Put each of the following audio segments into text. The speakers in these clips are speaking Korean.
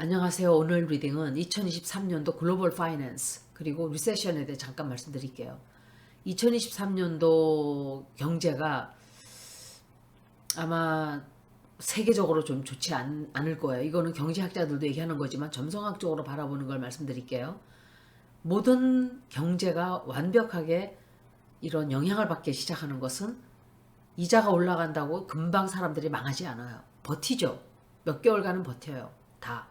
안녕하세요. 오늘 리딩은 2023년도 글로벌 파이낸스 그리고 리세션에 대해 잠깐 말씀드릴게요. 2023년도 경제가 아마 세계적으로 좀 좋지 않을 거예요. 이거는 경제학자들도 얘기하는 거지만 점성학적으로 바라보는 걸 말씀드릴게요. 모든 경제가 완벽하게 이런 영향을 받기 시작하는 것은 이자가 올라간다고 금방 사람들이 망하지 않아요. 버티죠. 몇 개월간은 버텨요. 다.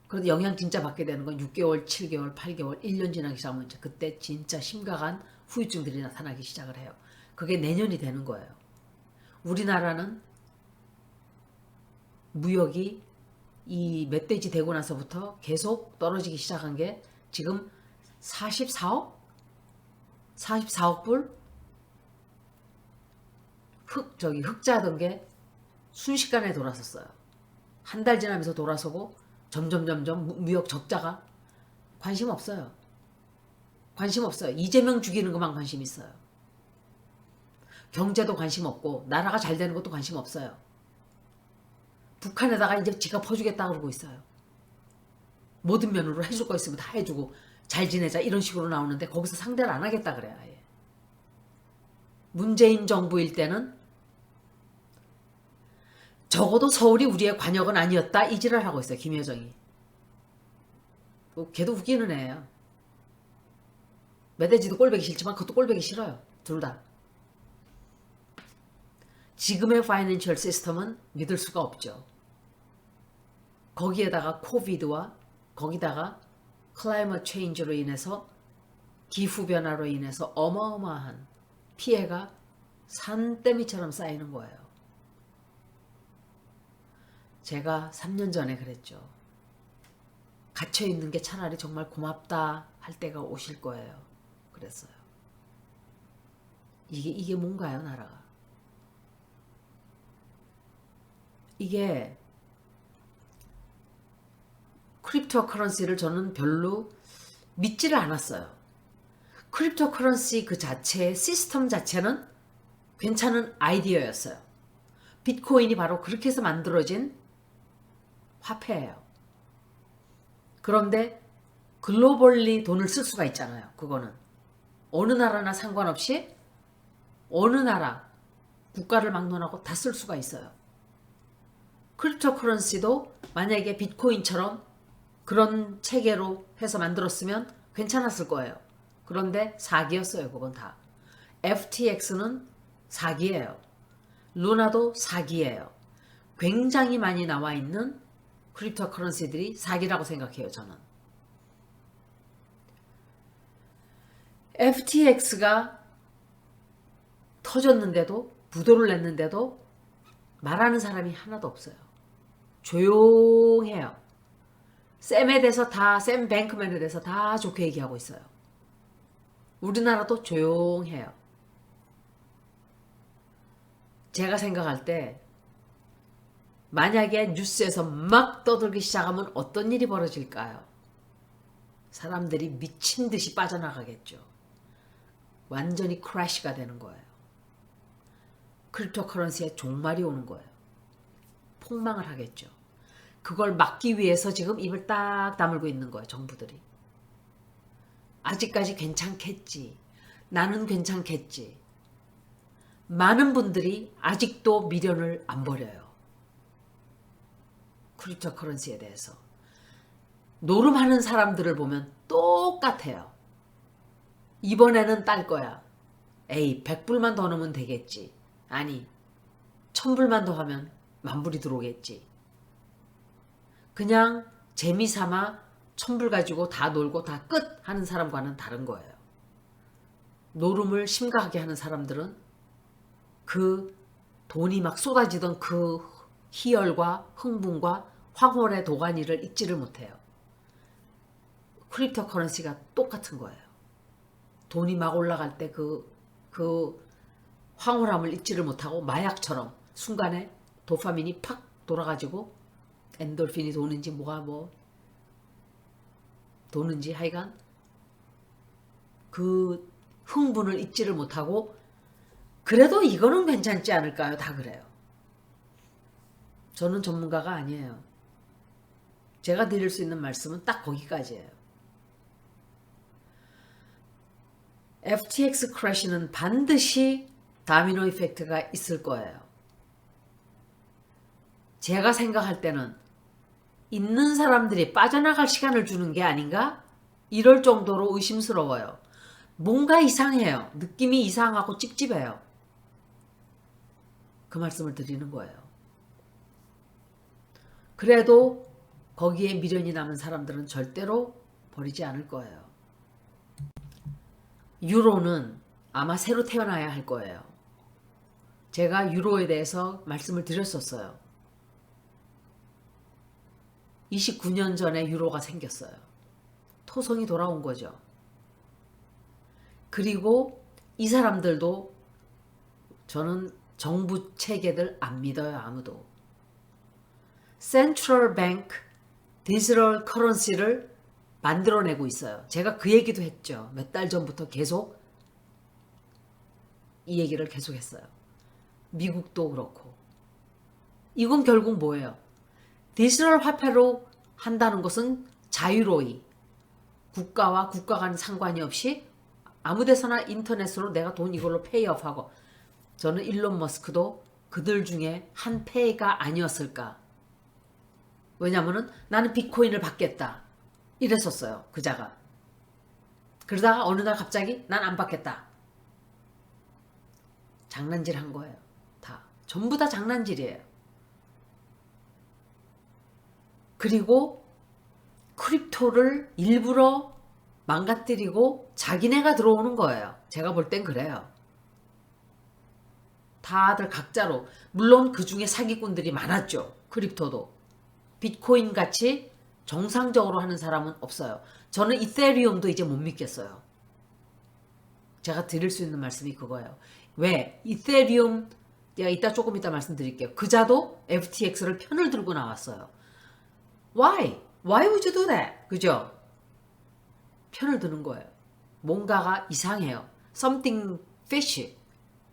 그런데 영향 진짜 받게 되는 건 6개월, 7개월, 8개월, 1년 지나기 시작하면 그때 진짜 심각한 후유증들이 나타나기 시작을 해요. 그게 내년이 되는 거예요. 우리나라는 무역이 이 멧돼지 되고 나서부터 계속 떨어지기 시작한 게 지금 44억? 44억 불? 흑자던 게 순식간에 돌아섰어요. 한 달 지나면서 돌아서고 점점 무역 적자가 관심 없어요. 관심 없어요. 이재명 죽이는 것만 관심 있어요. 경제도 관심 없고 나라가 잘 되는 것도 관심 없어요. 북한에다가 이제 지가 퍼주겠다 그러고 있어요. 모든 면으로 해줄 거 있으면 다 해주고 잘 지내자 이런 식으로 나오는데 거기서 상대를 안 하겠다 그래요. 아예. 문재인 정부일 때는 적어도 서울이 우리의 관역은 아니었다 이 지랄하고 있어요. 김여정이. 걔도 웃기는 애예요. 멧돼지도 꼴보기 싫지만 그것도 꼴보기 싫어요. 둘 다. 지금의 파이낸셜 시스템은 믿을 수가 없죠. 거기에다가 코비드와 거기다가 클라이머 체인지로 인해서 기후변화로 인해서 어마어마한 피해가 산더미처럼 쌓이는 거예요. 제가 3년 전에 그랬죠. 갇혀있는 게 차라리 정말 고맙다 할 때가 오실 거예요. 그랬어요. 이게 뭔가요, 나라가? 이게 크립토 커런시를 저는 별로 믿지를 않았어요. 크립토 커런시 그 자체의 시스템 자체는 괜찮은 아이디어였어요. 비트코인이 바로 그렇게 해서 만들어진 화폐예요. 그런데 글로벌리 돈을 쓸 수가 있잖아요. 그거는 어느 나라나 상관없이 어느 나라 국가를 막론하고 다 쓸 수가 있어요. 크립토 커런시도 만약에 비트코인처럼 그런 체계로 해서 만들었으면 괜찮았을 거예요. 그런데 사기였어요. 그건 다. FTX는 사기예요. 루나도 사기예요. 굉장히 많이 나와 있는 크립토 커런시들이 사기라고 생각해요. 저는. FTX가 터졌는데도 부도를 냈는데도 말하는 사람이 하나도 없어요. 조용해요. 샘에 대해서 샘 뱅크맨에 대해서 다 좋게 얘기하고 있어요. 우리나라도 조용해요. 제가 생각할 때 만약에 뉴스에서 막 떠들기 시작하면 어떤 일이 벌어질까요? 사람들이 미친 듯이 빠져나가겠죠. 완전히 크래시가 되는 거예요. 크립토 커런시에 종말이 오는 거예요. 폭망을 하겠죠. 그걸 막기 위해서 지금 입을 딱 다물고 있는 거예요. 정부들이. 아직까지 괜찮겠지. 나는 괜찮겠지. 많은 분들이 아직도 미련을 안 버려요. 크립토 커런시에 대해서. 노름하는 사람들을 보면 똑같아요. 이번에는 딸 거야. 에이, 100불만 더 넣으면 되겠지. 아니, 1000불만 더 하면 만불이 들어오겠지. 그냥 재미삼아 1000불 가지고 다 놀고 다 끝 하는 사람과는 다른 거예요. 노름을 심각하게 하는 사람들은 그 돈이 막 쏟아지던 그 희열과 흥분과 황홀의 도가니를 잊지를 못해요. 크립토 커런시가 똑같은 거예요. 돈이 막 올라갈 때 그 황홀함을 잊지를 못하고 마약처럼 순간에 도파민이 팍 돌아가지고 엔돌핀이 도는지 뭐가 도는지 하여간 그 흥분을 잊지를 못하고 그래도 이거는 괜찮지 않을까요? 다 그래요. 저는 전문가가 아니에요. 제가 드릴 수 있는 말씀은 딱 거기까지예요. FTX 크래시는 반드시 다미노 이펙트가 있을 거예요. 제가 생각할 때는 있는 사람들이 빠져나갈 시간을 주는 게 아닌가? 이럴 정도로 의심스러워요. 뭔가 이상해요. 느낌이 이상하고 찝찝해요. 그 말씀을 드리는 거예요. 그래도 거기에 미련이 남은 사람들은 절대로 버리지 않을 거예요. 유로는 아마 새로 태어나야 할 거예요. 제가 유로에 대해서 말씀을 드렸었어요. 29년 전에 유로가 생겼어요. 토성이 돌아온 거죠. 그리고 이 사람들도 저는 정부 체계들 안 믿어요. 아무도. 센트럴 뱅크 디지털 커런시를 만들어내고 있어요. 제가 그 얘기도 했죠. 몇 달 전부터 계속 이 얘기를 계속했어요. 미국도 그렇고. 이건 결국 뭐예요? 디지털 화폐로 한다는 것은 자유로이 국가와 국가 간 상관이 없이 아무데서나 인터넷으로 내가 돈 이걸로 페이업하고, 저는 일론 머스크도 그들 중에 한 패가 아니었을까. 왜냐면은 나는 비트코인을 받겠다 이랬었어요. 그자가. 그러다가 어느 날 갑자기 난 안 받겠다. 장난질 한 거예요. 다. 전부 다 장난질이에요. 그리고 크립토를 일부러 망가뜨리고 자기네가 들어오는 거예요. 제가 볼 땐 그래요. 다들 각자로. 물론 그 중에 사기꾼들이 많았죠. 크립토도. 비트코인 같이 정상적으로 하는 사람은 없어요. 저는 이세리움도 이제 못 믿겠어요. 제가 드릴 수 있는 말씀이 그거예요. 왜? 이세리움, 제가 조금 이따 말씀드릴게요. 그자도 FTX를 편을 들고 나왔어요. Why? Why would you do that? 그죠? 편을 드는 거예요. 뭔가가 이상해요. Something fishy.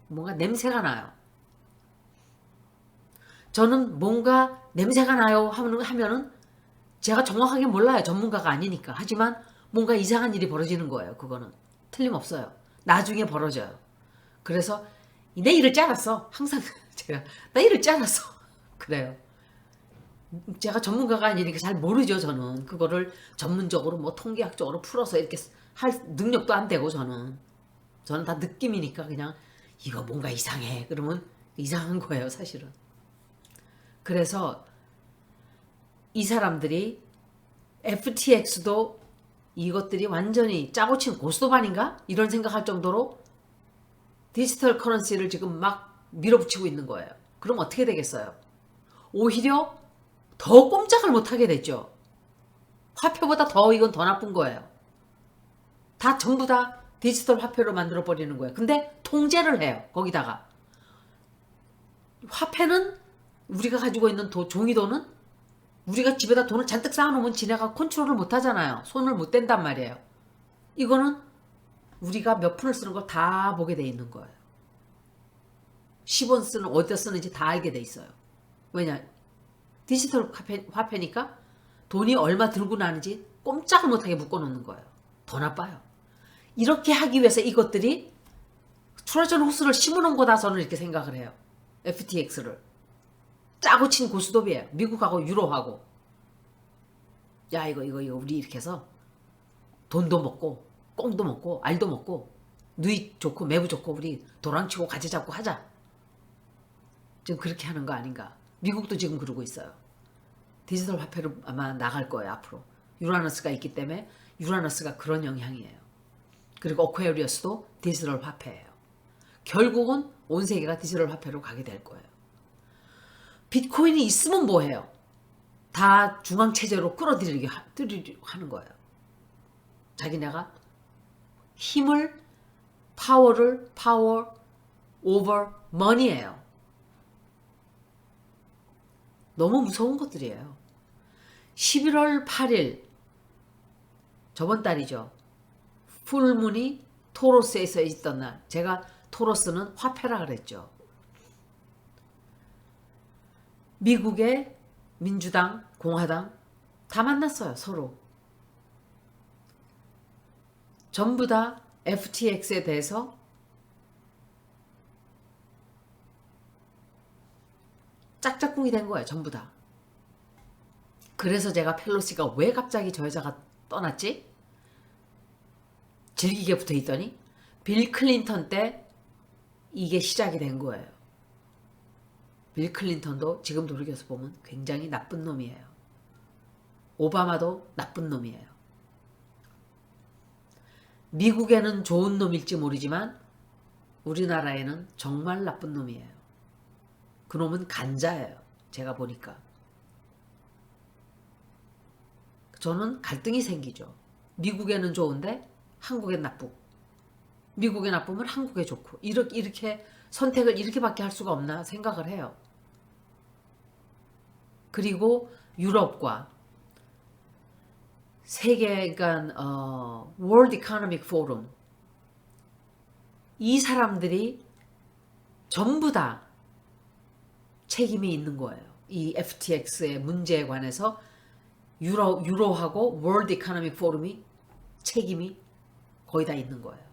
뭔가 냄새가 나요. 저는 뭔가 냄새가 나요 하면은 제가 정확하게 몰라요. 전문가가 아니니까. 하지만 뭔가 이상한 일이 벌어지는 거예요. 그거는. 틀림없어요. 나중에 벌어져요. 그래서 내 일을 짜놨어. 항상 제가 나 일을 짜놨어. 그래요. 제가 전문가가 아니니까 잘 모르죠. 저는 그거를 전문적으로 뭐 통계학적으로 풀어서 이렇게 할 능력도 안 되고, 저는 다 느낌이니까 그냥 이거 뭔가 이상해 그러면 이상한 거예요. 사실은. 그래서 이 사람들이 FTX도 이것들이 완전히 짜고 친 고스톱아닌가 이런 생각할 정도로 디지털 커런시를 지금 막 밀어붙이고 있는 거예요. 그럼 어떻게 되겠어요? 오히려 더 꼼짝을 못하게 됐죠. 화폐보다 이건 더 나쁜 거예요. 다 전부 다 디지털 화폐로 만들어버리는 거예요. 근데 통제를 해요. 거기다가. 화폐는 우리가 가지고 있는 종이돈은 우리가 집에다 돈을 잔뜩 쌓아놓으면 지네가 컨트롤을 못하잖아요. 손을 못 댄단 말이에요. 이거는 우리가 몇 푼을 쓰는 걸 다 보게 돼 있는 거예요. 10원 쓰는 어디다 쓰는지 다 알게 돼 있어요. 왜냐? 디지털 화폐니까 돈이 얼마 들고 나는지 꼼짝을 못하게 묶어놓는 거예요. 더 나빠요. 이렇게 하기 위해서 이것들이 트로전 호스를 심어놓은 거다, 저는 이렇게 생각을 해요. FTX를. 짜고 친 고스톱이에요. 미국하고 유로하고. 야 이거 우리 이렇게 해서 돈도 먹고 꽁도 먹고 알도 먹고 누이 좋고 매부 좋고 우리 도랑치고 가지 잡고 하자. 지금 그렇게 하는 거 아닌가. 미국도 지금 그러고 있어요. 디지털 화폐로 아마 나갈 거예요. 앞으로. 유라너스가 있기 때문에 유라너스가 그런 영향이에요. 그리고 어퀘리어스도 디지털 화폐예요. 결국은 온 세계가 디지털 화폐로 가게 될 거예요. 비트코인이 있으면 뭐해요? 다 중앙체제로 끌어들이게 하는 거예요. 자기네가 힘을, 파워 over money예요. 너무 무서운 것들이에요. 11월 8일 저번 달이죠. 풀문이 토로스에서 있던 날. 제가 토로스는 화폐라 그랬죠. 미국의 민주당, 공화당 다 만났어요. 서로. 전부 다 FTX에 대해서 짝짝꿍이 된 거예요. 전부 다. 그래서 제가 펠로시가 왜 갑자기 저 여자가 떠났지? 질기게 붙어 있더니 빌 클린턴 때 이게 시작이 된 거예요. 빌 클린턴도 지금 돌이켜서 보면 굉장히 나쁜 놈이에요. 오바마도 나쁜 놈이에요. 미국에는 좋은 놈일지 모르지만 우리나라에는 정말 나쁜 놈이에요. 그놈은 간자예요. 제가 보니까. 저는 갈등이 생기죠. 미국에는 좋은데 한국엔 나쁘고, 미국에 나쁘면 한국에 좋고, 이렇게 선택을 이렇게밖에 할 수가 없나 생각을 해요. 그리고 유럽과 세계, 그러니까 World Economic Forum, 이 사람들이 전부 다 책임이 있는 거예요. 이 FTX의 문제에 관해서 유로하고 World Economic Forum이 책임이 거의 다 있는 거예요.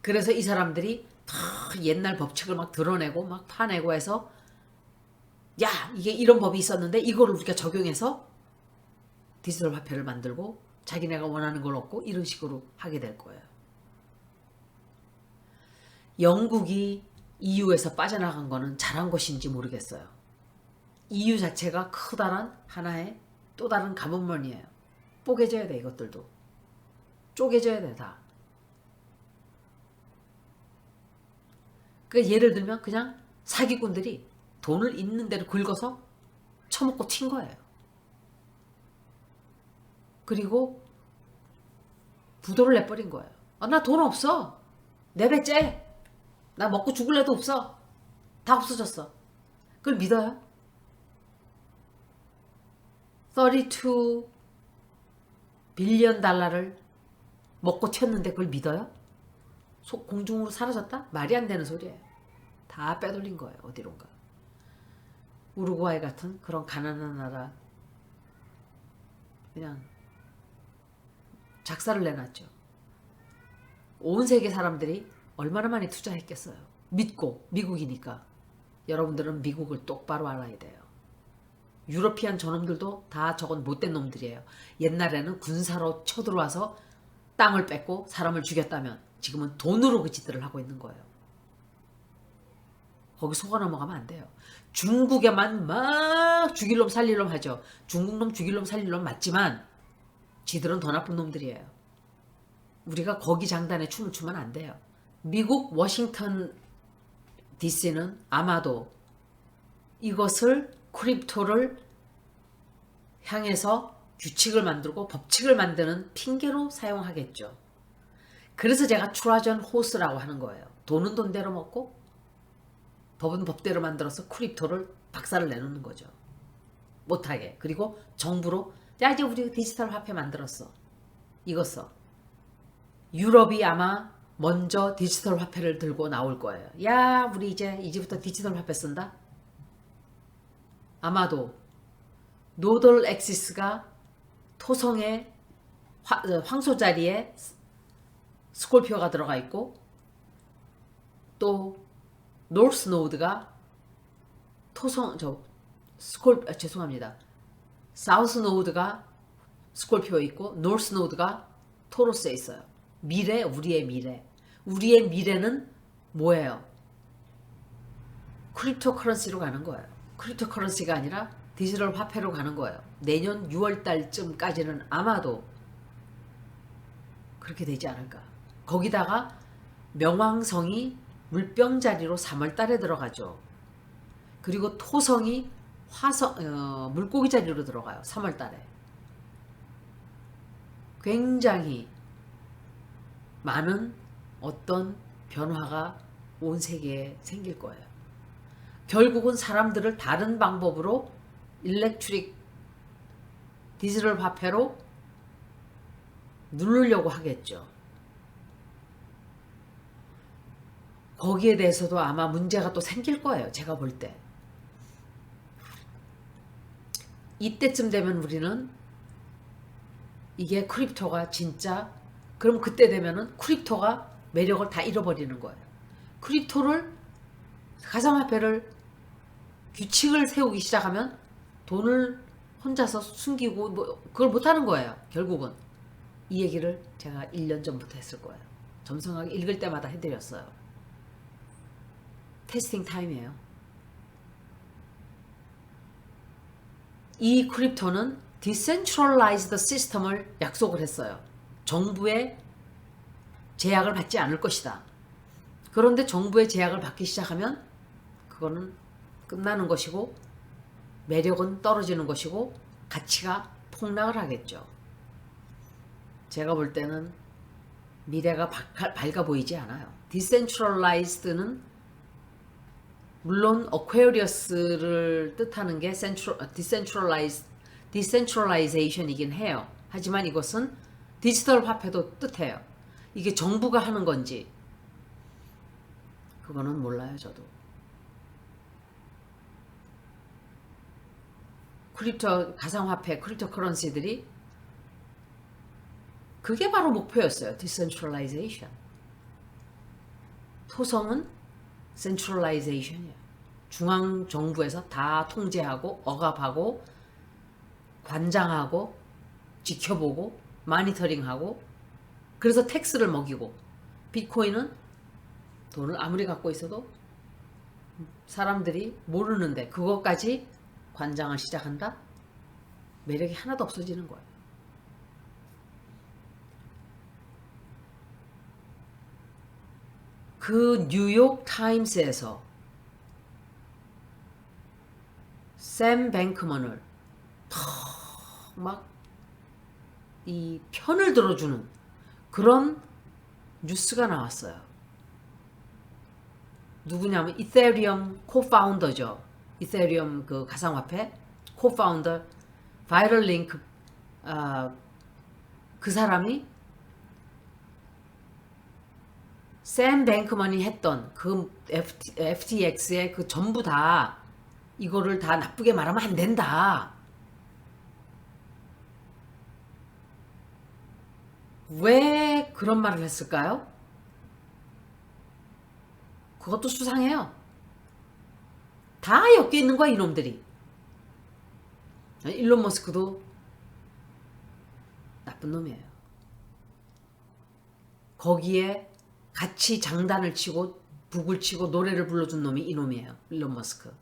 그래서 이 사람들이 다 옛날 법칙을 막 드러내고 막 파내고 해서, 야, 이게 이런 법이 있었는데 이거를 우리가 적용해서 디지털 화폐를 만들고 자기네가 원하는 걸 얻고 이런 식으로 하게 될 거예요. 영국이 EU에서 빠져나간 거는 잘한 것인지 모르겠어요. EU 자체가 커다란 하나의 또 다른 가문머니예요. 뽀개져야 돼. 이것들도 쪼개져야 돼. 다. 그러니까 예를 들면 그냥 사기꾼들이 돈을 있는 대로 긁어서 처먹고 튄 거예요. 그리고 부도를 내버린 거예요. 나 돈 없어. 내배째. 나 먹고 죽을래도 없어. 다 없어졌어. 그걸 믿어요? 32 빌리언 달러를 먹고 튀었는데 그걸 믿어요? 공중으로 사라졌다? 말이 안 되는 소리예요. 다 빼돌린 거예요. 어디론가. 우루과이 같은 그런 가난한 나라 그냥 작사를 내놨죠. 온 세계 사람들이 얼마나 많이 투자했겠어요. 믿고, 미국이니까. 여러분들은 미국을 똑바로 알아야 돼요. 유러피안 저놈들도 다 저건 못된 놈들이에요. 옛날에는 군사로 쳐들어와서 땅을 뺏고 사람을 죽였다면 지금은 돈으로 그 짓들을 하고 있는 거예요. 거기 속아 넘어가면 안 돼요. 중국에만 막 죽일 놈 살릴 놈 하죠. 중국 놈 죽일 놈 살릴 놈 맞지만 지들은 더 나쁜 놈들이에요. 우리가 거기 장단에 춤을 추면 안 돼요. 미국 워싱턴 DC는 아마도 이것을 크립토를 향해서 규칙을 만들고 법칙을 만드는 핑계로 사용하겠죠. 그래서 제가 트로전 호스라고 하는 거예요. 돈은 돈대로 먹고 법은 법대로 만들어서 크립토를 박살을 내놓는 거죠. 못하게. 그리고 정부로 야 이제 우리 디지털 화폐 만들었어. 이거 써. 유럽이 아마 먼저 디지털 화폐를 들고 나올 거예요. 야 우리 이제부터 디지털 화폐 쓴다. 아마도 노덜 엑시스가 토성의 황소 자리에 스콜피오가 들어가 있고 또 노스 노드가 죄송합니다. 사우스 노드가 스콜피오에 있고 노스 노드가 토로스에 있어요. 미래, 우리의 미래. 우리의 미래는 뭐예요? 크립토 커런시로 가는 거예요. 크립토 커런시가 아니라 디지털 화폐로 가는 거예요. 내년 6월 달쯤까지는 아마도 그렇게 되지 않을까. 거기다가 명왕성이 물병 자리로 3월 달에 들어가죠. 그리고 토성이 물고기 자리로 들어가요. 3월 달에. 굉장히 많은 어떤 변화가 온 세계에 생길 거예요. 결국은 사람들을 다른 방법으로 일렉트릭 디지털 화폐로 누르려고 하겠죠. 거기에 대해서도 아마 문제가 또 생길 거예요. 제가 볼 때. 이때쯤 되면 우리는 이게 크립토가 진짜, 그럼 그때 되면은 크립토가 매력을 다 잃어버리는 거예요. 크립토를, 가상화폐를 규칙을 세우기 시작하면 돈을 혼자서 숨기고 뭐 그걸 못하는 거예요. 결국은 이 얘기를 제가 1년 전부터 했을 거예요. 점성하게 읽을 때마다 해드렸어요. 테스팅 타임이에요. 이 크립토는 디센트럴라이즈드 시스템을 약속을 했어요. 정부의 제약을 받지 않을 것이다. 그런데 정부의 제약을 받기 시작하면 그거는 끝나는 것이고 매력은 떨어지는 것이고 가치가 폭락을 하겠죠. 제가 볼 때는 미래가 밝아 보이지 않아요. 디센트럴라이즈드는 물론 어퀘리어스를 뜻하는 게 디센트럴라이제이션이긴 해요. 하지만 이것은 디지털 화폐도 뜻해요. 이게 정부가 하는 건지 그거는 몰라요. 저도. 크립토 가상화폐, 크립토 커런시들이 그게 바로 목표였어요. 디센트럴라이제이션. 토성은 센트럴라이제이션이에요. 중앙 정부에서 다 통제하고 억압하고 관장하고 지켜보고 마니터링하고 그래서 텍스를 먹이고, 비트코인은 돈을 아무리 갖고 있어도 사람들이 모르는데 그것까지 관장을 시작한다? 매력이 하나도 없어지는 거예요. 그 뉴욕 타임스에서 샘 뱅크먼을 막 이 편을 들어주는 그런 뉴스가 나왔어요. 누구냐면 이세리움 코파운더죠. 이세리움 그 가상화폐 코파운더 바이럴 링크, 그 사람이 샘 뱅크먼이 했던 그 FTX의 그 전부 다 이거를 다 나쁘게 말하면 안 된다. 왜 그런 말을 했을까요? 그것도 수상해요. 다 엮여 있는 거야 이놈들이. 일론 머스크도 나쁜 놈이에요. 거기에 같이 장단을 치고 북을 치고 노래를 불러준 놈이 이놈이에요. 일론 머스크.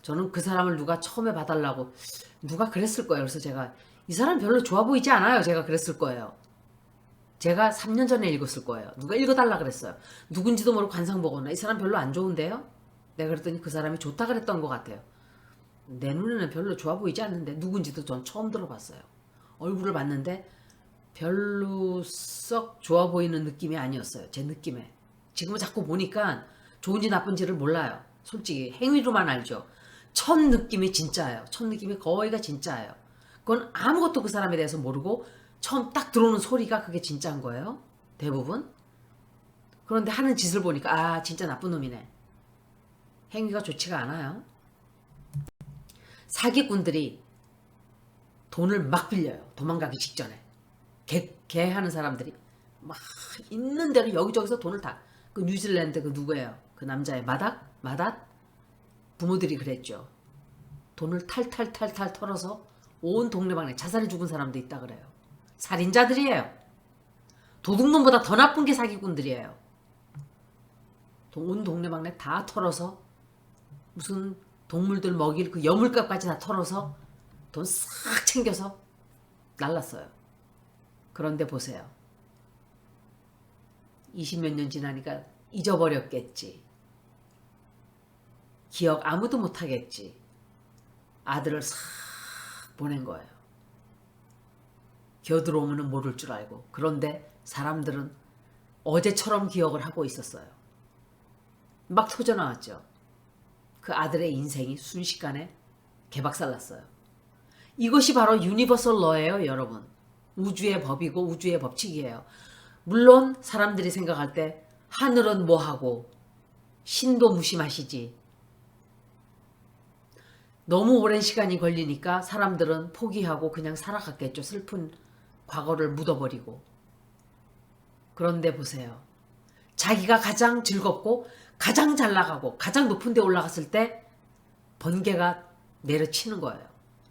저는 그 사람을 누가 처음에 봐달라고 누가 그랬을 거예요. 그래서 제가 이 사람 별로 좋아 보이지 않아요. 제가 그랬을 거예요. 제가 3년 전에 읽었을 거예요. 누가 읽어달라 그랬어요. 누군지도 모르고 관상 보거나 이 사람 별로 안 좋은데요? 내가 그랬더니 그 사람이 좋다 그랬던 것 같아요. 내 눈에는 별로 좋아 보이지 않는데 누군지도 전 처음 들어봤어요. 얼굴을 봤는데 별로 썩 좋아 보이는 느낌이 아니었어요. 제 느낌에. 지금은 자꾸 보니까 좋은지 나쁜지를 몰라요. 솔직히 행위로만 알죠. 첫 느낌이 진짜예요. 첫 느낌이 거의가 진짜예요. 그건 아무것도 그 사람에 대해서 모르고 처음 딱 들어오는 소리가 그게 진짜인 거예요. 대부분. 그런데 하는 짓을 보니까 아 진짜 나쁜 놈이네. 행위가 좋지가 않아요. 사기꾼들이 돈을 막 빌려요. 도망가기 직전에. 개 하는 사람들이 막 있는 대로 여기저기서 돈을 다. 그 뉴질랜드 그 누구예요? 그 남자의 마닷? 부모들이 그랬죠. 돈을 탈탈 털어서 온 동네방네 자살해 죽은 사람도 있다 그래요. 살인자들이에요. 도둑놈보다 더 나쁜 게 사기꾼들이에요. 온 동네방네 다 털어서 무슨 동물들 먹일 그 여물값까지 다 털어서 돈 싹 챙겨서 날랐어요. 그런데 보세요. 20몇 년 지나니까 잊어버렸겠지. 기억 아무도 못하겠지. 아들을 싹 보낸 거예요. 겨들어오면 모를 줄 알고. 그런데 사람들은 어제처럼 기억을 하고 있었어요. 막 터져나왔죠. 그 아들의 인생이 순식간에 개박살났어요. 이것이 바로 유니버설 러예요, 여러분. 우주의 법이고 우주의 법칙이에요. 물론 사람들이 생각할 때 하늘은 뭐하고 신도 무심하시지. 너무 오랜 시간이 걸리니까 사람들은 포기하고 그냥 살아갔겠죠. 슬픈 과거를 묻어버리고. 그런데 보세요. 자기가 가장 즐겁고 가장 잘 나가고 가장 높은 데 올라갔을 때 번개가 내려치는 거예요.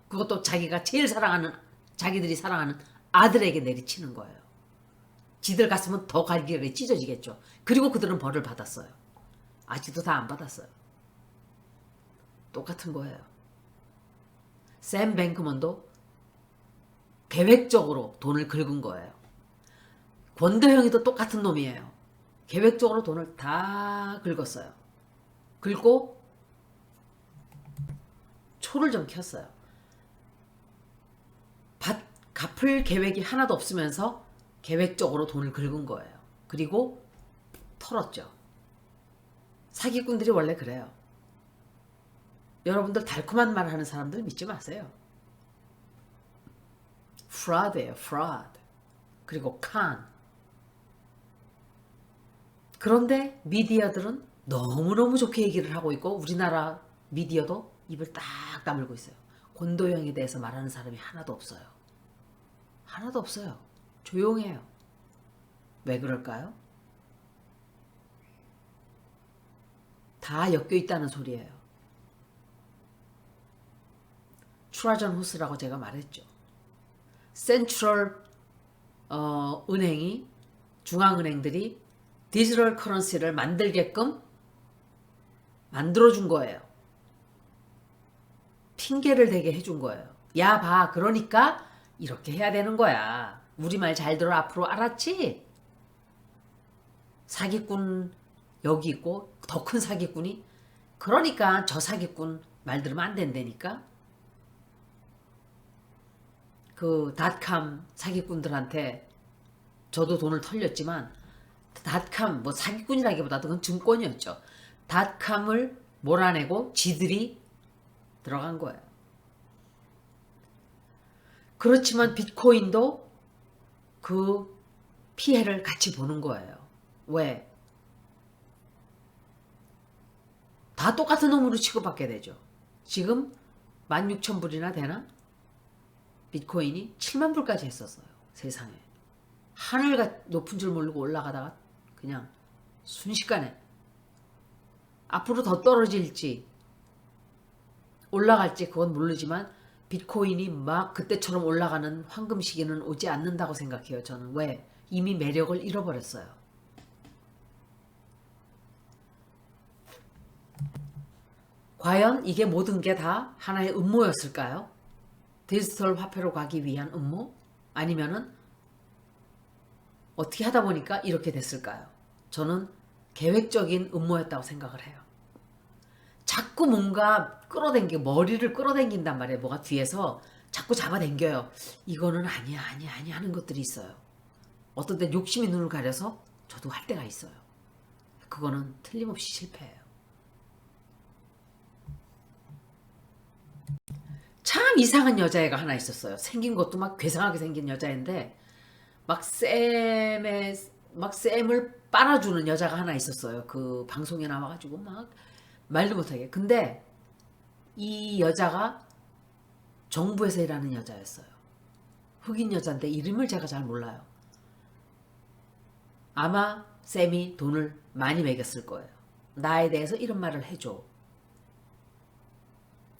그것도 자기가 제일 사랑하는, 자기들이 사랑하는 아들에게 내리치는 거예요. 지들 갔으면 더 갈기가 찢어지겠죠. 그리고 그들은 벌을 받았어요. 아직도 다 안 받았어요. 똑같은 거예요. 샘 뱅크먼도 계획적으로 돈을 긁은 거예요. 권도형이도 똑같은 놈이에요. 계획적으로 돈을 다 긁었어요. 긁고 초를 좀 켰어요. 갚을 계획이 하나도 없으면서 계획적으로 돈을 긁은 거예요. 그리고 털었죠. 사기꾼들이 원래 그래요. 여러분들 달콤한 말 하는 사람들 믿지 마세요. fraud예요, fraud. 그리고 con. 그런데 미디어들은 너무너무 좋게 얘기를 하고 있고 우리나라 미디어도 입을 딱 다물고 있어요. 권도형에 대해서 말하는 사람이 하나도 없어요. 하나도 없어요. 조용해요. 왜 그럴까요? 다 엮여 있다는 소리예요. 트라전 호스라고 제가 말했죠. 센트럴 은행이, 중앙은행들이 디지털 커런시를 만들게끔 만들어준 거예요. 핑계를 대게 해준 거예요. 야, 봐. 그러니까 이렇게 해야 되는 거야. 우리 말 잘 들어. 앞으로 알았지? 사기꾼 여기 있고 더 큰 사기꾼이, 그러니까 저 사기꾼 말 들으면 안 된다니까. 그 닷컴 사기꾼들한테 저도 돈을 털렸지만, 닷컴 뭐 사기꾼이라기보다도 그건 증권이었죠. 닷컴을 몰아내고 지들이 들어간 거예요. 그렇지만 비트코인도 그 피해를 같이 보는 거예요. 왜? 다 똑같은 놈으로 취급받게 되죠. 지금 16,000불이나 되나? 비트코인이 7만 불까지 했었어요. 세상에. 하늘 높은 줄 모르고 올라가다가 그냥 순식간에. 앞으로 더 떨어질지 올라갈지 그건 모르지만 비트코인이 막 그때처럼 올라가는 황금 시기는 오지 않는다고 생각해요. 저는. 왜? 이미 매력을 잃어버렸어요. 과연 이게 모든 게 다 하나의 음모였을까요? 디지털 화폐로 가기 위한 음모? 아니면은 어떻게 하다 보니까 이렇게 됐을까요? 저는 계획적인 음모였다고 생각을 해요. 자꾸 뭔가 끌어당기고 머리를 끌어당긴단 말이에요. 뭐가 뒤에서 자꾸 잡아당겨요. 이거는 아니야 하는 것들이 있어요. 어떤 때 욕심이 눈을 가려서 저도 할 때가 있어요. 그거는 틀림없이 실패해요. 참 이상한 여자애가 하나 있었어요. 생긴 것도 막 괴상하게 생긴 여자애인데 막 쌤을 빨아주는 여자가 하나 있었어요. 그 방송에 나와가지고 막 말도 못하게. 근데 이 여자가 정부에서 일하는 여자였어요. 흑인 여자인데 이름을 제가 잘 몰라요. 아마 쌤이 돈을 많이 매겼을 거예요. 나에 대해서 이런 말을 해줘.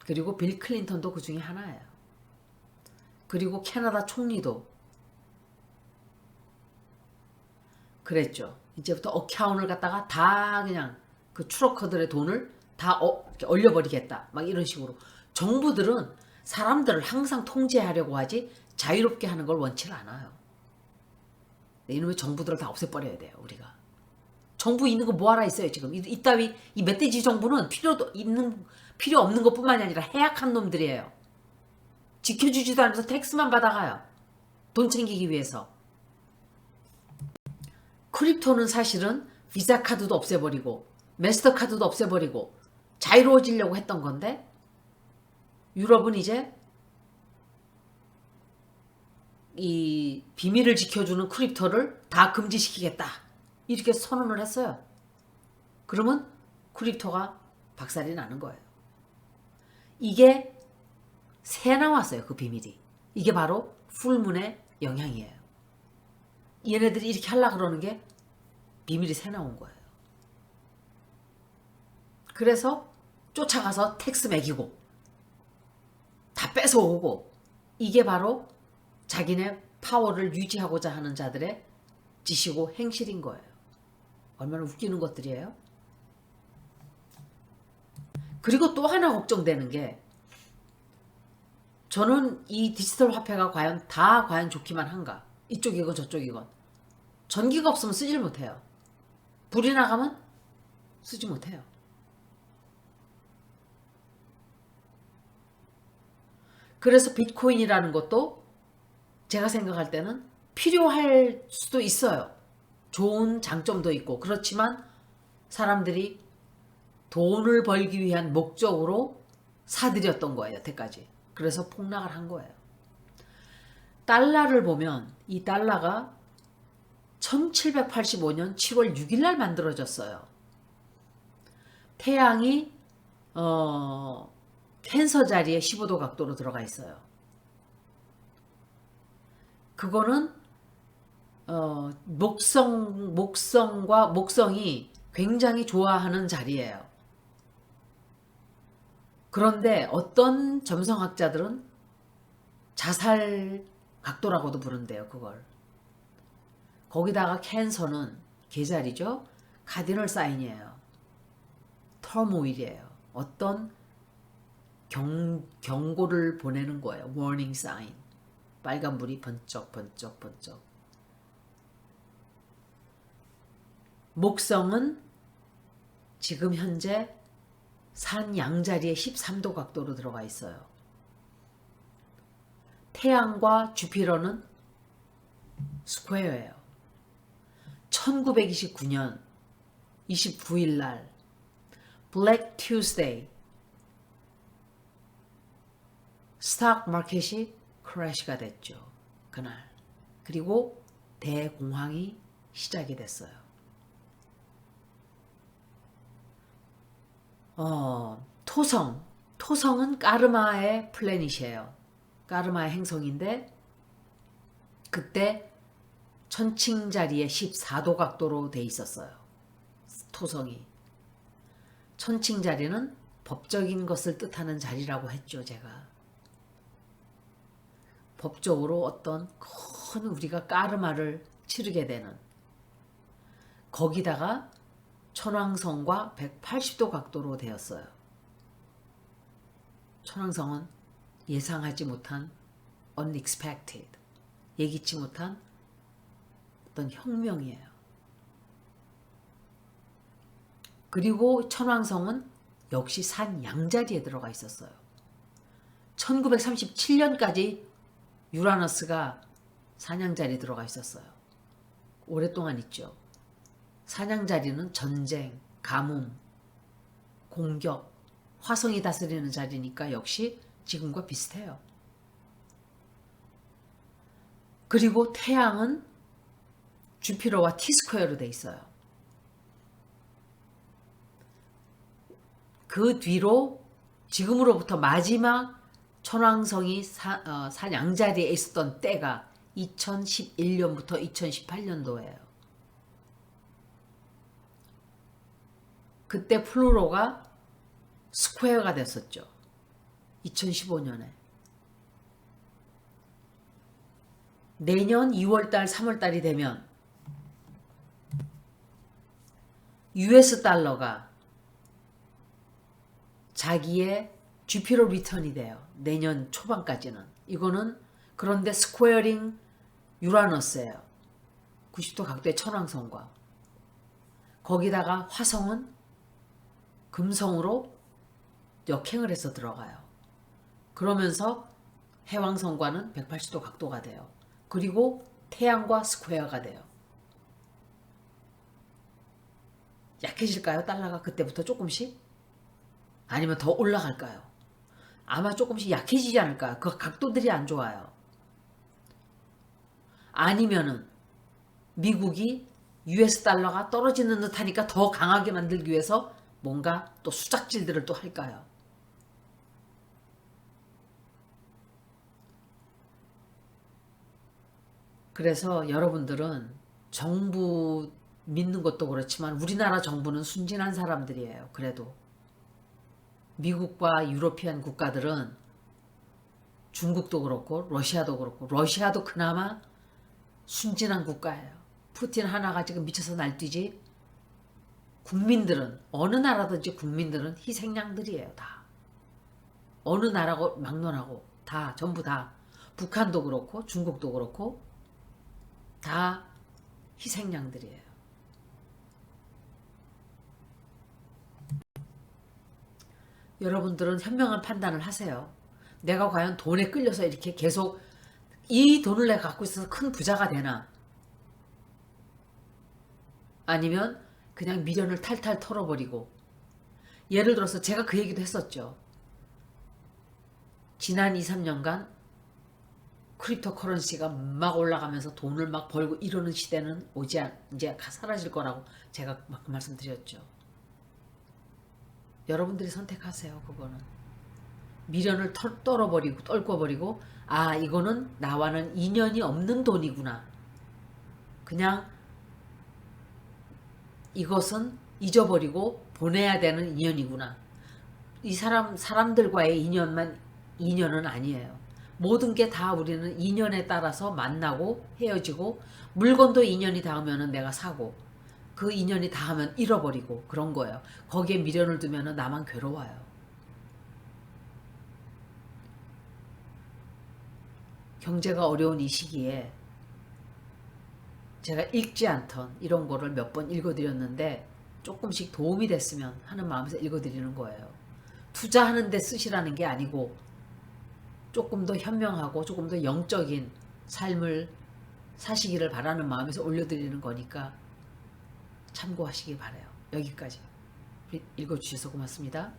그리고 빌 클린턴도 그 중에 하나예요. 그리고 캐나다 총리도 그랬죠. 이제부터 어카운트를 갖다가 다 그냥 그 트러커들의 돈을 다 얼려버리겠다. 막 이런 식으로. 정부들은 사람들을 항상 통제하려고 하지 자유롭게 하는 걸 원치 않아요. 이놈의 정부들을 다 없애버려야 돼요. 우리가. 정부 있는 거 뭐하라 있어요 지금. 이따위 이 멧돼지 정부는 필요 없는 것뿐만이 아니라 해악한 놈들이에요. 지켜주지도 않아서 텍스만 받아가요. 돈 챙기기 위해서. 크립토는 사실은 비자 카드도 없애버리고 마스터 카드도 없애버리고 자유로워지려고 했던 건데 유럽은 이제 이 비밀을 지켜주는 크립토를 다 금지시키겠다. 이렇게 선언을 했어요. 그러면 크립토가 박살이 나는 거예요. 이게 새 나왔어요. 그 비밀이. 이게 바로 풀문의 영향이에요. 얘네들이 이렇게 하려고 그러는 게 비밀이 새 나온 거예요. 그래서 쫓아가서 텍스 매기고 다 뺏어오고, 이게 바로 자기네 파워를 유지하고자 하는 자들의 짓이고 행실인 거예요. 얼마나 웃기는 것들이에요. 그리고 또 하나 걱정되는 게, 저는 이 디지털 화폐가 과연 좋기만 한가? 이쪽이건 저쪽이건. 전기가 없으면 쓰질 못해요. 불이 나가면 쓰지 못해요. 그래서 비트코인이라는 것도 제가 생각할 때는 필요할 수도 있어요. 좋은 장점도 있고. 그렇지만 사람들이 돈을 벌기 위한 목적으로 사들였던 거예요, 여태까지. 그래서 폭락을 한 거예요. 달러를 보면 이 달러가 1785년 7월 6일 날 만들어졌어요. 태양이 캔서 자리에 15도 각도로 들어가 있어요. 그거는 목성이 굉장히 좋아하는 자리예요. 그런데 어떤 점성학자들은 자살 각도라고도 부른대요, 그걸. 거기다가 캔서는 계자리죠. 카디널 사인이에요. 터모일이에요. 어떤 경고를 보내는 거예요. 워닝 사인. 빨간불이 번쩍. 목성은 지금 현재 산 양자리에 13도 각도로 들어가 있어요. 태양과 주피터는 스퀘어예요. 1929년 29일 날 블랙 튜스데이 스탁 마켓이 크래시가 됐죠. 그날. 그리고 대공황이 시작이 됐어요. 토성은 까르마의 플래닛이에요. 까르마의 행성인데 그때 천칭자리에 14도 각도로 돼 있었어요. 토성이. 천칭자리는 법적인 것을 뜻하는 자리라고 했죠, 제가. 법적으로 어떤 큰 우리가 까르마를 치르게 되는, 거기다가 천왕성과 180도 각도로 되었어요. 천왕성은 예상하지 못한 unexpected, 예기치 못한 어떤 혁명이에요. 그리고 천왕성은 역시 산 양자리에 들어가 있었어요. 1937년까지 유라너스가 산양자리에 들어가 있었어요. 오랫동안 있죠. 산양자리는 전쟁, 가뭄, 공격, 화성이 다스리는 자리니까 역시 지금과 비슷해요. 그리고 태양은 주피터와 T스퀘어로 돼 있어요. 그 뒤로 지금으로부터 마지막 천왕성이 산 양자리에 있었던 때가 2011년부터 2018년도예요. 그때 플루토가 스퀘어가 됐었죠. 2015년에. 내년 2월달, 3월달이 되면 US 달러가 자기의 주피터 리턴이 돼요. 내년 초반까지는. 이거는 그런데 스퀘어링 유라너스예요. 90도 각도의 천왕성과. 거기다가 화성은 금성으로 역행을 해서 들어가요. 그러면서 해왕성과는 180도 각도가 돼요. 그리고 태양과 스퀘어가 돼요. 약해질까요? 달러가 그때부터 조금씩? 아니면 더 올라갈까요? 아마 조금씩 약해지지 않을까요? 그 각도들이 안 좋아요. 아니면은 미국이 US 달러가 떨어지는 듯 하니까 더 강하게 만들기 위해서 뭔가 또 수작질들을 또 할까요? 그래서 여러분들은 정부 믿는 것도 그렇지만 우리나라 정부는 순진한 사람들이에요. 그래도 미국과 유로피안 국가들은 중국도 그렇고 러시아도 그렇고 러시아도 그나마 순진한 국가예요. 푸틴 하나가 지금 미쳐서 날뛰지 국민들은 어느 나라든지 국민들은 희생양들이에요. 다. 어느 나라고 막론하고 다 전부 다 북한도 그렇고 중국도 그렇고 다 희생양들이에요. 여러분들은 현명한 판단을 하세요. 내가 과연 돈에 끌려서 이렇게 계속 이 돈을 내가 갖고 있어서 큰 부자가 되나? 아니면 그냥 미련을 탈탈 털어버리고 예를 들어서 제가 그 얘기도 했었죠. 지난 2, 3년간 크립토 커런시가 막 올라가면서 돈을 막 벌고 이러는 시대는 이제 사라질 거라고 제가 막 말씀드렸죠. 여러분들이 선택하세요. 그거는 미련을 떨어버리고 떨궈버리고 아 이거는 나와는 인연이 없는 돈이구나. 그냥 이것은 잊어버리고 보내야 되는 인연이구나. 이 사람들과의 인연은 아니에요. 모든 게 다 우리는 인연에 따라서 만나고 헤어지고 물건도 인연이 닿으면 내가 사고 그 인연이 닿으면 잃어버리고 그런 거예요. 거기에 미련을 두면 나만 괴로워요. 경제가 어려운 이 시기에 제가 읽지 않던 이런 거를 몇 번 읽어드렸는데 조금씩 도움이 됐으면 하는 마음에서 읽어드리는 거예요. 투자하는 데 쓰시라는 게 아니고 조금 더 현명하고 조금 더 영적인 삶을 사시기를 바라는 마음에서 올려드리는 거니까 참고하시기 바라요. 여기까지 읽어주셔서 고맙습니다.